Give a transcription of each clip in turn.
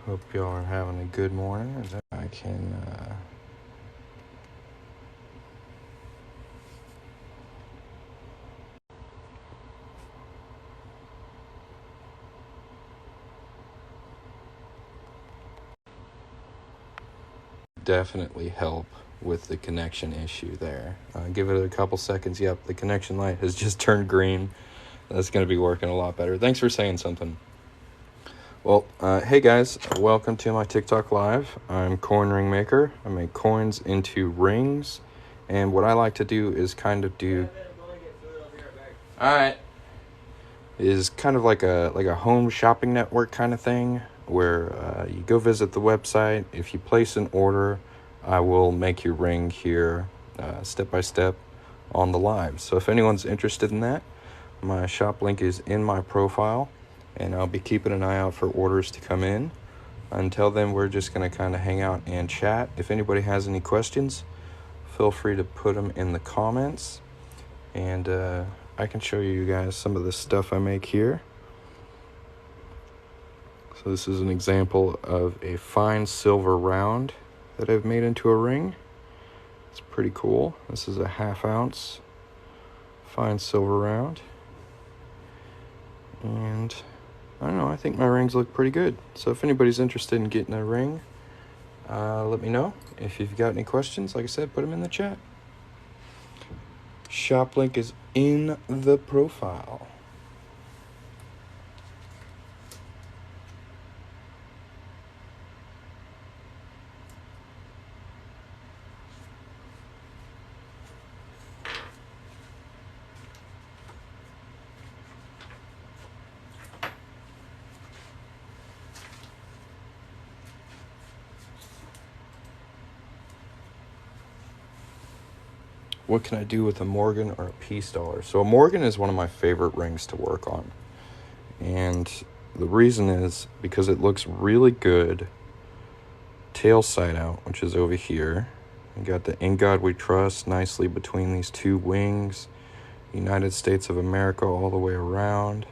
Hope y'all are having a good morning. As I can definitely help with the connection issue there. Give it a couple seconds. Yep, the connection light has just turned green. That's going to be working a lot better. Thanks for saying something. Well, hey guys, welcome to my TikTok live. I'm Coin Ring Maker. I make coins into rings, and what I like to do is kind of do. All right. Is kind of like a home shopping network kind of thing where you go visit the website. If you place an order, I will make your ring here step by step on the live. So if anyone's interested in that, my shop link is in my profile, and I'll be keeping an eye out for orders to come in. Until then, we're just going to kind of hang out and chat. If anybody has any questions, feel free to put them in the comments, and I can show you guys some of the stuff I make here. So this is an example of a fine silver round that I've made into a ring. It's pretty cool. This is a 1/2 ounce fine silver round. And I don't know, I think my rings look pretty good. So if anybody's interested in getting a ring, let me know. If you've got any questions, like I said, put them in the chat. Shop link is in the profile. What can I do with a Morgan or a peace dollar? So a Morgan is one of my favorite rings to work on. And the reason is because it looks really good tail side out, which is over here. You got the "In God We Trust" nicely between these two wings. United States of America all the way around.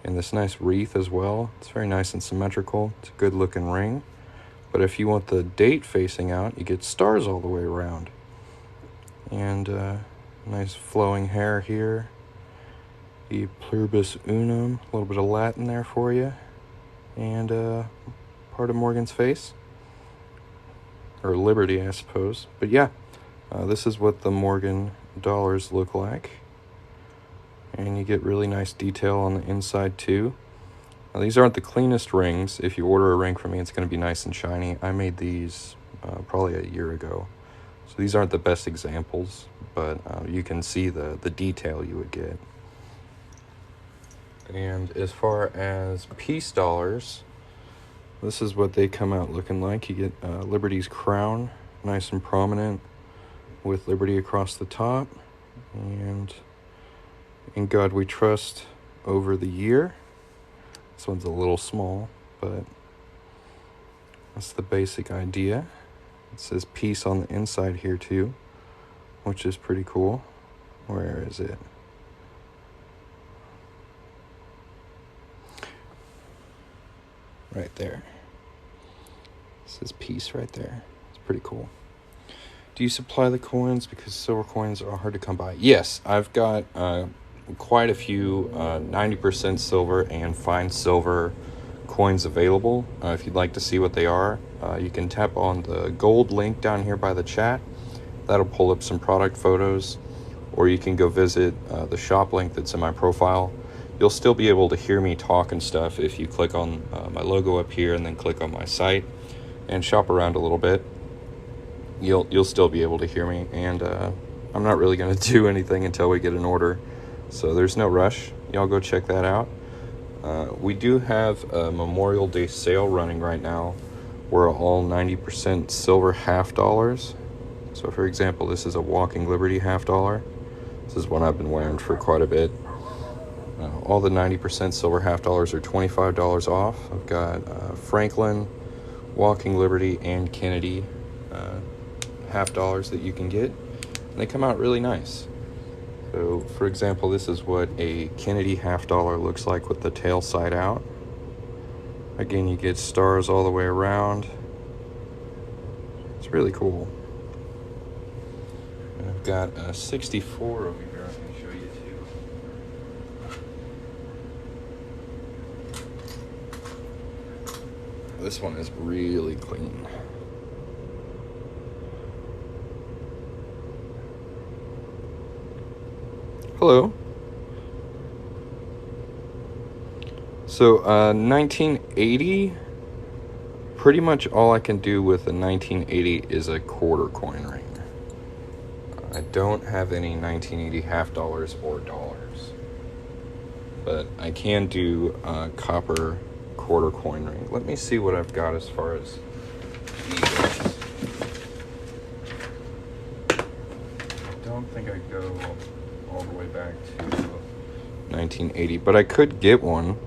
And this nice wreath as well. It's very nice and symmetrical. It's a good looking ring. But if you want the date facing out, you get stars all the way around. And nice flowing hair here. E pluribus unum, a little bit of Latin there for you. And part of Morgan's face. Or Liberty, I suppose. But yeah, this is what the Morgan dollars look like. And you get really nice detail on the inside too. Now, these aren't the cleanest rings. If you order a ring from me, it's going to be nice and shiny. I made these probably a year ago. So these aren't the best examples, but you can see the detail you would get. And as far as peace dollars, this is what they come out looking like. You get Liberty's crown, nice and prominent, with Liberty across the top. And "In God We Trust" over the year. This one's a little small, but that's the basic idea. It says peace on the inside here too, which is pretty cool. Where is it? Right there. It says peace right there. It's pretty cool. Do you supply the coins because silver coins are hard to come by? Yes, I've got quite a few 90% silver and fine silver coins available. If you'd like to see what they are, you can tap on the gold link down here by the chat. That'll pull up some product photos, or you can go visit the shop link that's in my profile. You'll still be able to hear me talk and stuff if you click on my logo up here and then click on my site and shop around a little bit. You'll still be able to hear me, and I'm not really going to do anything until we get an order, so there's no rush. Y'all go check that out. We do have a Memorial Day sale running right now. We're all 90% silver half dollars. So for example, this is a Walking Liberty half dollar. This is one I've been wearing for quite a bit. All the 90% silver half dollars are $25 off. I've got Franklin, Walking Liberty, and Kennedy half dollars that you can get. And they come out really nice. So for example, this is what a Kennedy half dollar looks like with the tail side out. Again, you get stars all the way around. It's really cool. And I've got a 64 over here. I can show you too. This one is really clean. Hello. So 1980, pretty much all I can do with a 1980 is a quarter coin ring. I don't have any 1980 half dollars or dollars, but I can do a copper quarter coin ring. Let me see what I've got as far as eagles. I don't think I go all the way back to 1980, but I could get one.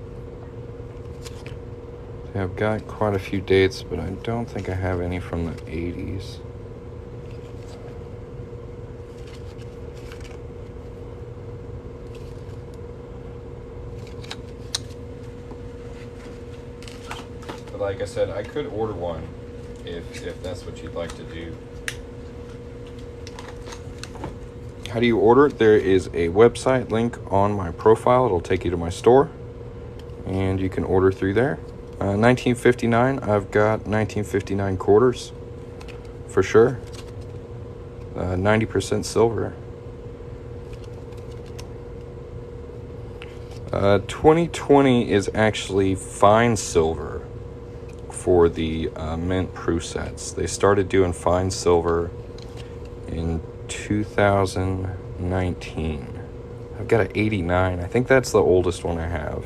I've got quite a few dates, but I don't think I have any from the 80s. But like I said, I could order one if that's what you'd like to do. How do you order it? There is a website link on my profile. It'll take you to my store, and you can order through there. 1959, I've got 1959 quarters for sure. 90% silver. 2020 is actually fine silver for the mint Prue sets. They started doing fine silver in 2019. I've got an 89. I think that's the oldest one I have.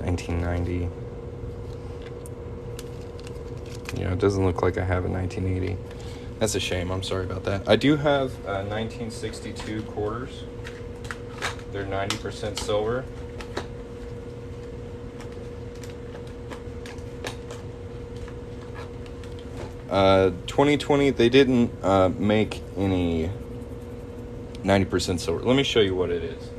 1990. Yeah, it doesn't look like I have a 1980. That's a shame. I'm sorry about that. I do have 1962 quarters. They're 90% silver. Uh, 2020, they didn't make any 90% silver. Let me show you what it is.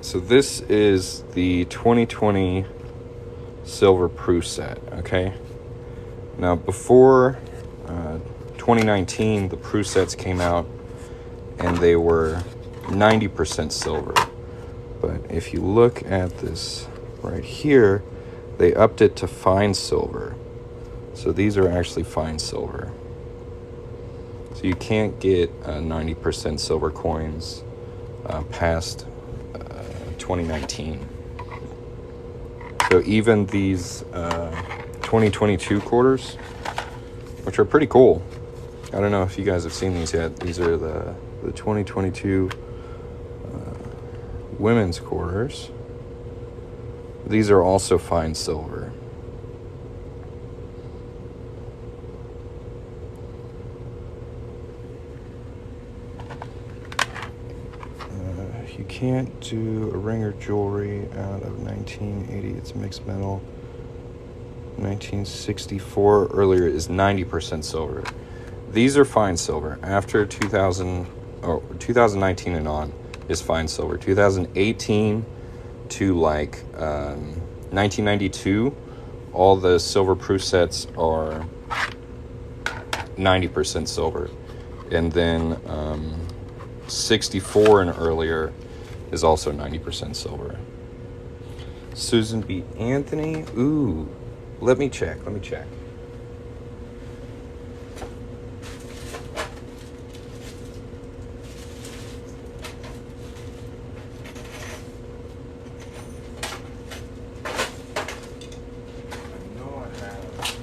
So this is the 2020 silver Prue set, okay? Now before 2019, the Prue sets came out and they were 90% silver. But if you look at this right here, they upped it to fine silver. So these are actually fine silver. So you can't get 90% silver coins past 2019. So even these 2022 quarters, which are pretty cool. I don't know if you guys have seen these yet. These are the 2022 women's quarters. These are also fine silver. You can't do a ring or jewelry out of 1980. It's mixed metal. 1964 earlier is 90% silver. These are fine silver. After 2019 and on is fine silver. 2018 to like 1992, all the silver Prue sets are 90% silver. And then 64 and earlier is also 90% silver. Susan B. Anthony. Ooh, let me check. I know I have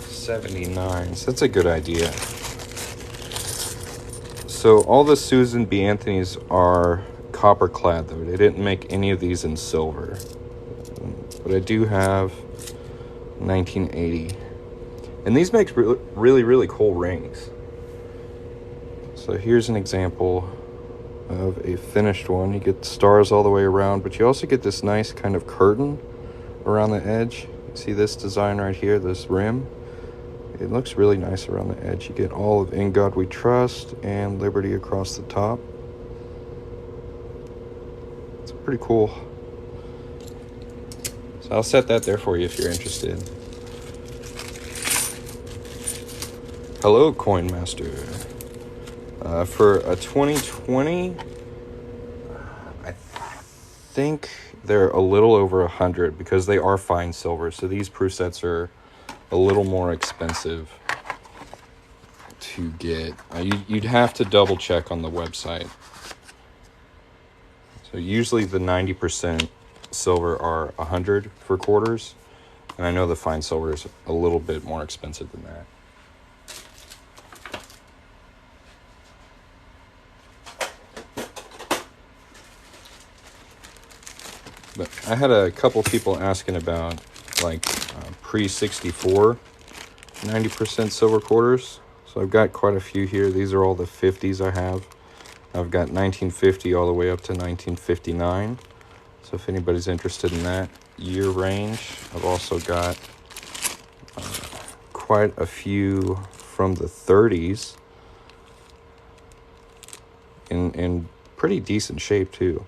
79, so that's a good idea. So all the Susan B. Anthony's are copper clad, though. They didn't make any of these in silver. But I do have 1980. And these make really cool rings. So here's an example of a finished one. You get stars all the way around, but you also get this nice kind of curtain around the edge. See this design right here, this rim? It looks really nice around the edge. You get all of In God We Trust and Liberty across the top. It's pretty cool. So I'll set that there for you if you're interested. Hello, Coin Master. For a 2020, I think they're a little over 100 because they are fine silver. So these proof sets are a little more expensive to get. You'd have to double check on the website. So usually the 90% silver are 100 for quarters, and I know the fine silver is a little bit more expensive than that. But I had a couple people asking about like pre-64 90% silver quarters. So I've got quite a few here. These are all the 50s I have. I've got 1950 all the way up to 1959. So if anybody's interested in that year range, I've also got quite a few from the 30s in pretty decent shape too.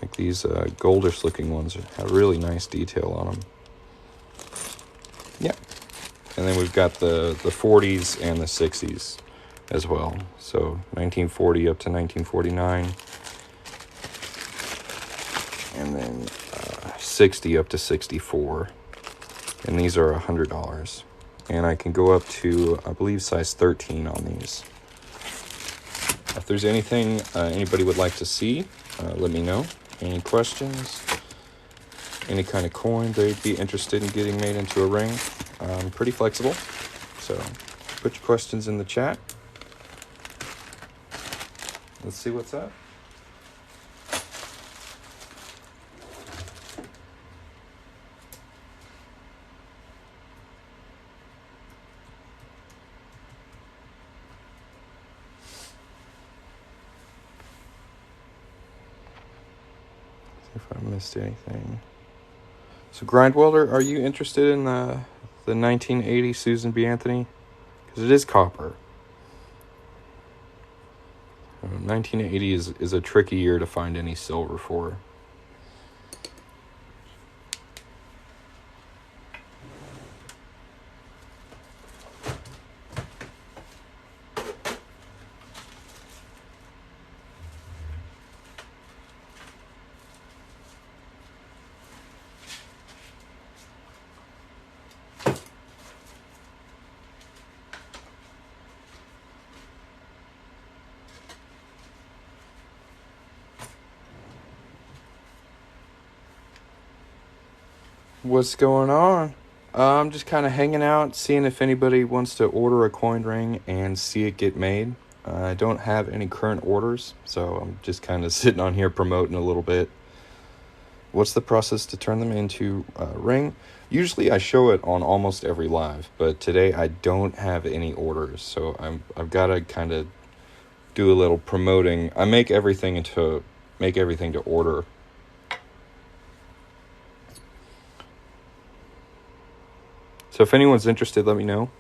Like these goldish looking ones have really nice detail on them. Yeah. And then we've got the 40s and the 60s as well. So 1940 up to 1949. And then 60 up to 64. And these are $100. And I can go up to, I believe, size 13 on these. If there's anything anybody would like to see, let me know. Any questions? Any kind of coin they'd be interested in getting made into a ring? I'm pretty flexible. So put your questions in the chat. Let's see what's up. If I missed anything. So Grind Welder, are you interested in the 1980 Susan B. Anthony? Because it is copper. 1980 is a tricky year to find any silver for. What's going on? I'm just kind of hanging out, seeing if anybody wants to order a coin ring and see it get made. I don't have any current orders, so I'm just kind of sitting on here promoting a little bit. What's the process to turn them into a ring? Usually I show it on almost every live, but today I don't have any orders, so I've got to kind of do a little promoting. I make everything to order. So if anyone's interested, let me know.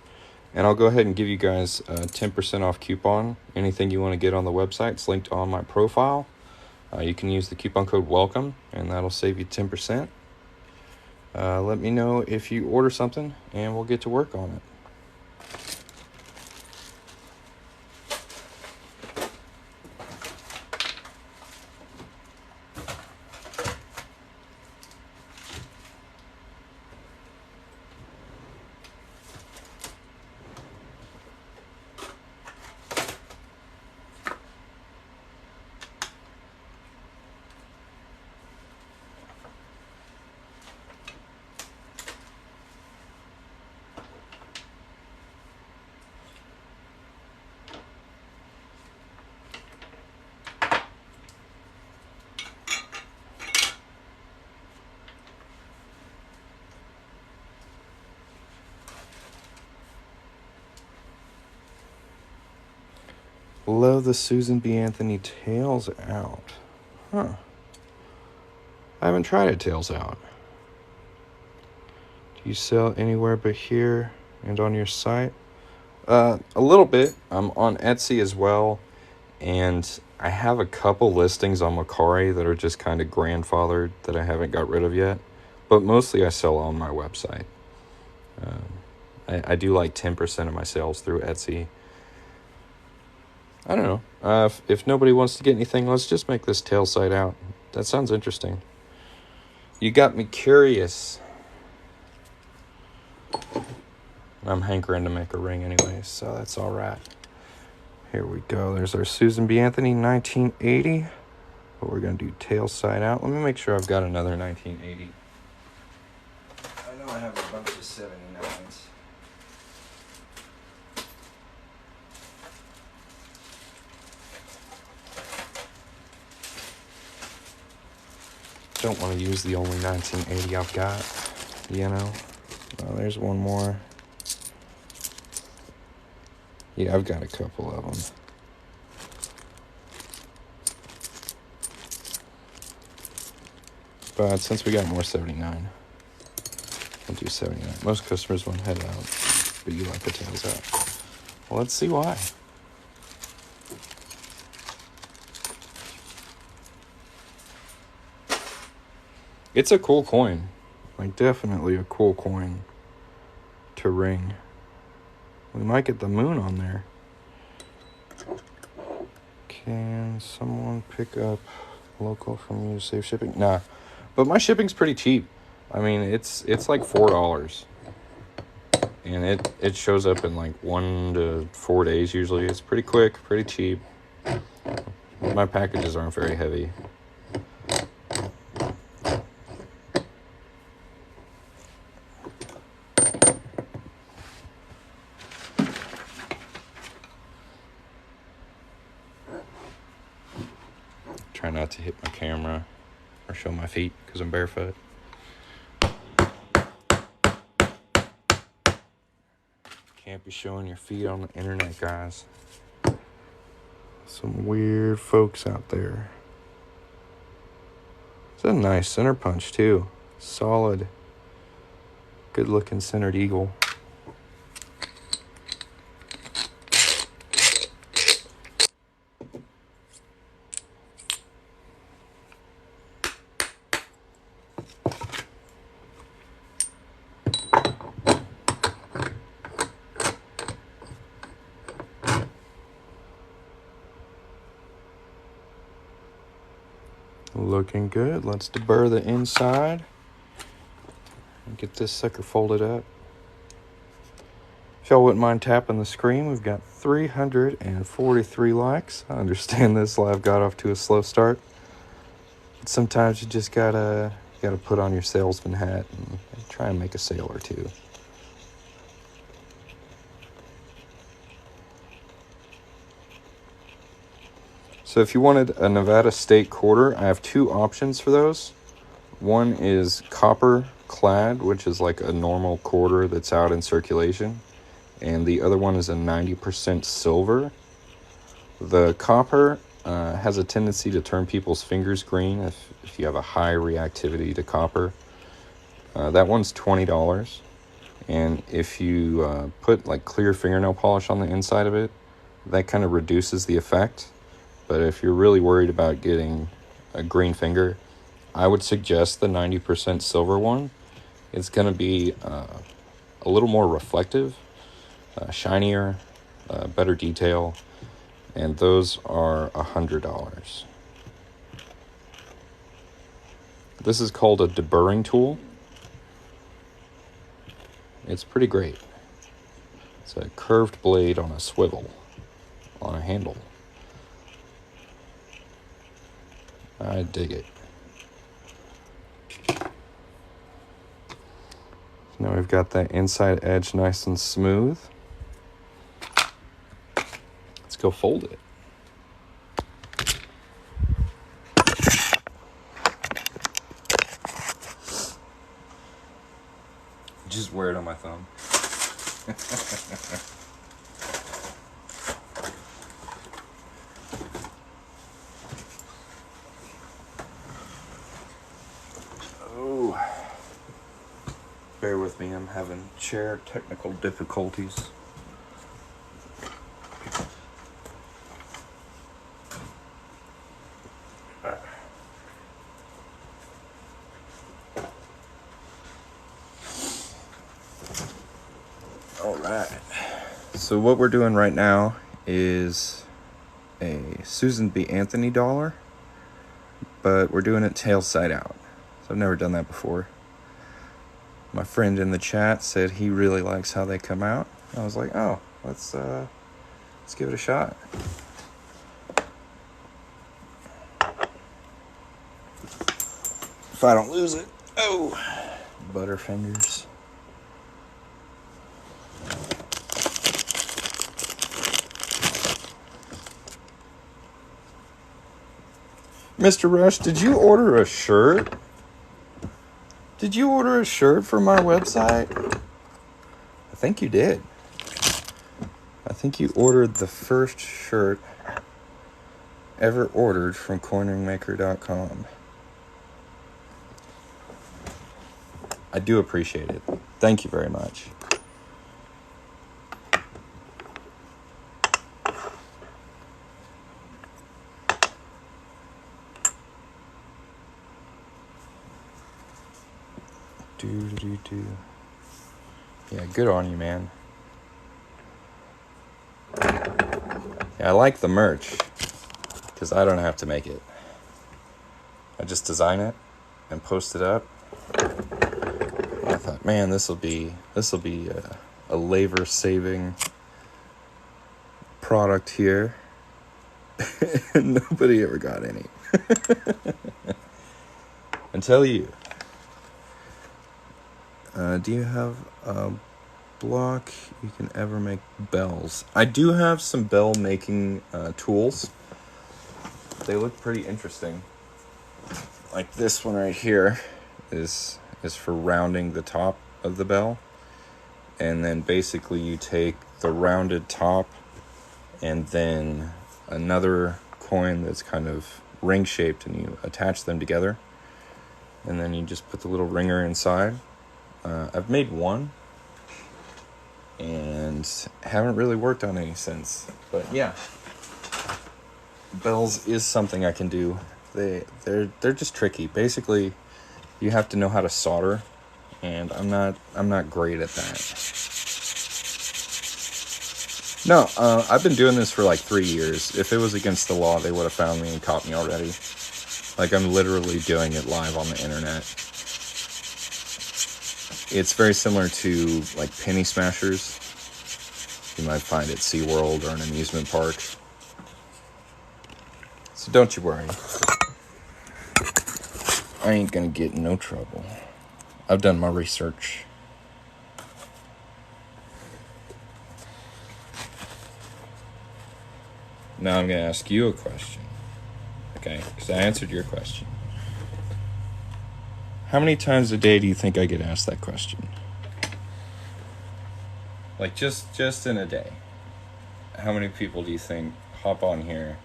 And I'll go ahead and give you guys a 10% off coupon. Anything you want to get on the website, it's linked on my profile. You can use the coupon code WELCOME, and that'll save you 10%. Let me know if you order something, and we'll get to work on it. Love the Susan B. Anthony Tails Out. Huh. I haven't tried a Tails Out. Do you sell anywhere but here? and on your site? A little bit. I'm on Etsy as well, and I have a couple listings on Mercari that are just kind of grandfathered that I haven't got rid of yet, but mostly I sell on my website. I do like 10% of my sales through Etsy. I don't know. If nobody wants to get anything, let's just make this tail side out. That sounds interesting. You got me curious. I'm hankering to make a ring anyway, so that's all right. Here we go. There's our Susan B. Anthony 1980. But we're going to do tail side out. Let me make sure I've got another 1980. I know I have a bunch of 79s. Don't want to use the only 1980 I've got, you know. Oh, there's one more. Yeah, I've got a couple of them. But since we got more 79, we'll do 79. Most customers want head out, but you like the tails out. Well, let's see why. It's a cool coin. Like, definitely a cool coin to ring. We might get the moon on there. Can someone pick up local from you to save shipping? Nah, but my shipping's pretty cheap. I mean, it's like $4, and it shows up in like 1 to 4 days usually. It's pretty quick, pretty cheap. My packages aren't very heavy. Try not to hit my camera or show my feet because I'm barefoot. Can't be showing your feet on the internet, guys. Some weird folks out there. It's a nice center punch too. Solid, good looking centered eagle. Looking good. Let's deburr the inside and get this sucker folded up. If y'all wouldn't mind tapping the screen, we've got 343 likes. I understand this live got off to a slow start. But sometimes you just gotta put on your salesman hat and try and make a sale or two. So if you wanted a Nevada State quarter, I have two options for those. One is copper Clad, which is like a normal quarter that's out in circulation. And the other one is a 90% silver. The copper has a tendency to turn people's fingers green if you have a high reactivity to copper. That one's $20. And if you put like clear fingernail polish on the inside of it, that kind of reduces the effect. But if you're really worried about getting a green finger, I would suggest the 90% silver one. It's going to be a little more reflective, shinier, better detail, and those are $100. This is called a deburring tool. It's pretty great. It's a curved blade on a swivel, on a handle. I dig it. Now we've got that inside edge nice and smooth. Let's go fold it. Just wear it on my thumb. Oh. Bear with me, I'm having chair technical difficulties. Alright, so what we're doing right now is a Susan B. Anthony dollar, but we're doing it tail side out. So I've never done that before. My friend in the chat said he really likes how they come out. I was like, oh, let's give it a shot. If I don't lose it. Oh, Butterfingers. Mr. Rush, did you order a shirt? Did you order a shirt from our website? I think you did. I think you ordered the first shirt ever ordered from coinringmaker.com. I do appreciate it. Thank you very much. Yeah, good on you, man. Yeah, I like the merch because I don't have to make it. I just design it and post it up. And I thought, man, this will be a labor-saving product here. And nobody ever got any. Until you. Do you have a block you can ever make bells? I do have some bell making tools. They look pretty interesting. Like this one right here is for rounding the top of the bell. And then basically you take the rounded top and then another coin that's kind of ring shaped and you attach them together. And then you just put the little ringer inside. I've made one and haven't really worked on any since. But yeah, bells is something I can do. They're just tricky. Basically, you have to know how to solder, and I'm not great at that. No, I've been doing this for like 3 years. If it was against the law, they would have found me and caught me already. Like, I'm literally doing it live on the internet. It's very similar to, like, penny smashers. You might find at SeaWorld or an amusement park. So don't you worry. I ain't gonna get in no trouble. I've done my research. Now I'm gonna ask you a question. Okay, because I answered your question. How many times a day do you think I get asked that question? Like, just in a day. How many people do you think hop on here?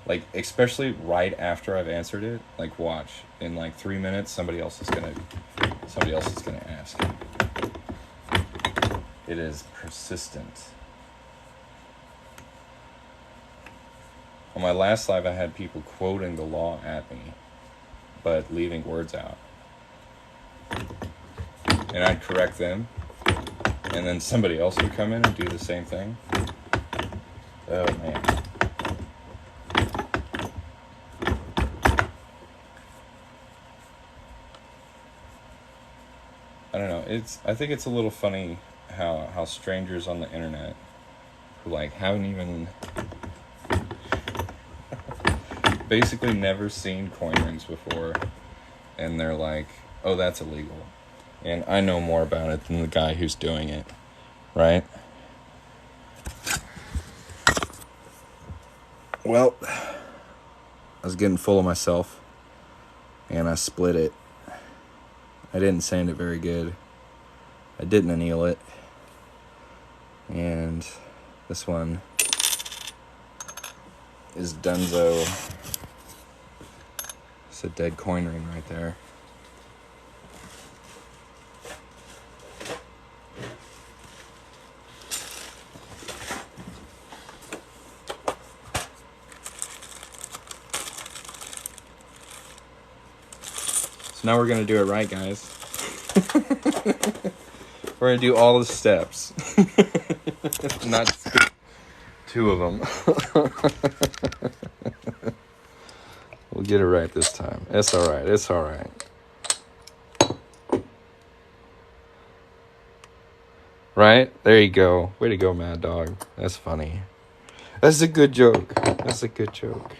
Like, especially right after I've answered it. Like, watch. In like 3 minutes, somebody else is gonna ask. It is persistent. On my last live, I had people quoting the law at me, but leaving words out. And I'd correct them, and then somebody else would come in and do the same thing. Oh, man. I don't know. I think it's a little funny how strangers on the internet who, like, haven't even basically never seen coin rings before, and they're like, oh, that's illegal. And I know more about it than the guy who's doing it, right? Well, I was getting full of myself, and I split it. I didn't sand it very good. I didn't anneal it. And this one is Dunzo. It's a dead coin ring right there. Now we're gonna do it right, guys. We're gonna do all the steps. Not two of them. We'll get it right this time. It's alright, it's alright. Right? There you go. Way to go, Mad Dog. That's funny. That's a good joke. That's a good joke.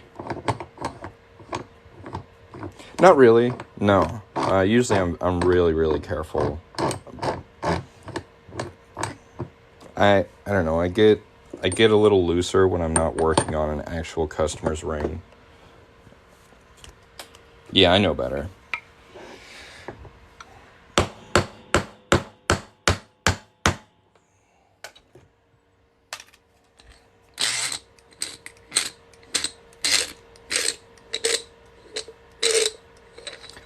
Not really. No. Usually I'm really, really careful. I don't know. I get a little looser when I'm not working on an actual customer's ring. Yeah, I know better.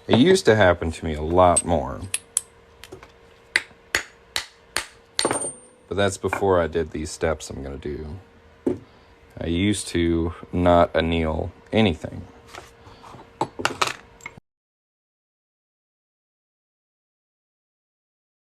It used to happen to me a lot more. But that's before I did these steps I'm going to do. I used to not anneal anything.